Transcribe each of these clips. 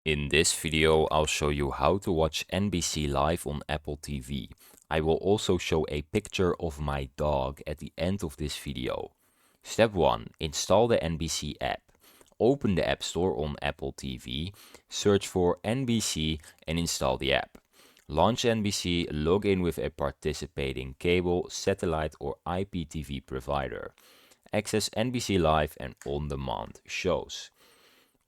In this video, I'll show you how to watch NBC live on Apple TV. I will also show a picture of my dog at the end of this video. Step 1. Install the NBC app. Open the App Store on Apple TV, search for NBC and install the app. Launch NBC, log in with a participating cable, satellite or IPTV provider. Access NBC Live and on-demand shows.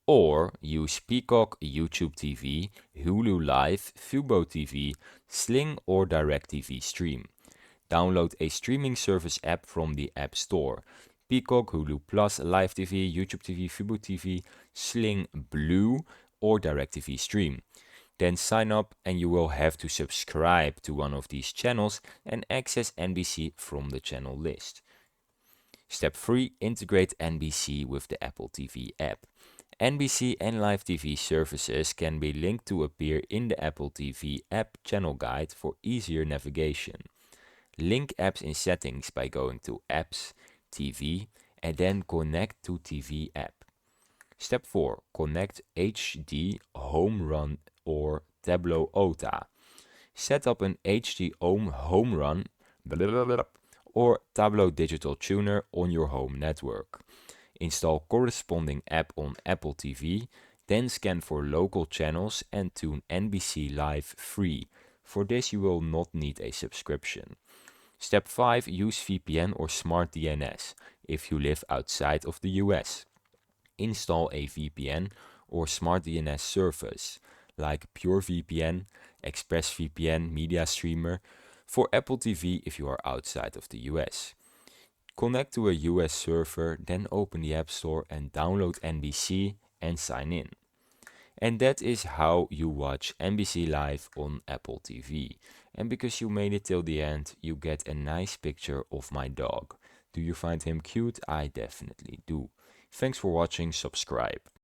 Or use Peacock, YouTube TV, Hulu Live, Fubo TV, Sling or DirecTV Stream. Download a streaming service app from the App Store. Peacock, Hulu Plus, Live TV, YouTube TV, Fubo TV, Sling, Blue or DirecTV Stream. Then sign up and you will have to subscribe to one of these channels and access NBC from the channel list. Step 3. Integrate NBC with the Apple TV app. NBC and Live TV services can be linked to appear in the Apple TV app channel guide for easier navigation. Link apps in settings by going to Apps, TV, and then Connect to TV app. Step 4. Connect HD, Home Run or Tableau OTA. Set up an HD Home Run or Tableau Digital Tuner on your home network. Install corresponding app on Apple TV, then scan for local channels and tune NBC Live free. For this you will not need a subscription. Step 5. Use VPN or Smart DNS if you live outside of the US. Install a VPN or Smart DNS service like PureVPN, ExpressVPN, Media Streamer for Apple TV if you are outside of the US. Connect to a US server, then open the App Store and download NBC and sign in. And that is how you watch NBC Live on Apple TV. And because you made it till the end, you get a nice picture of my dog. Do you find him cute? I definitely do. Thanks for watching, subscribe.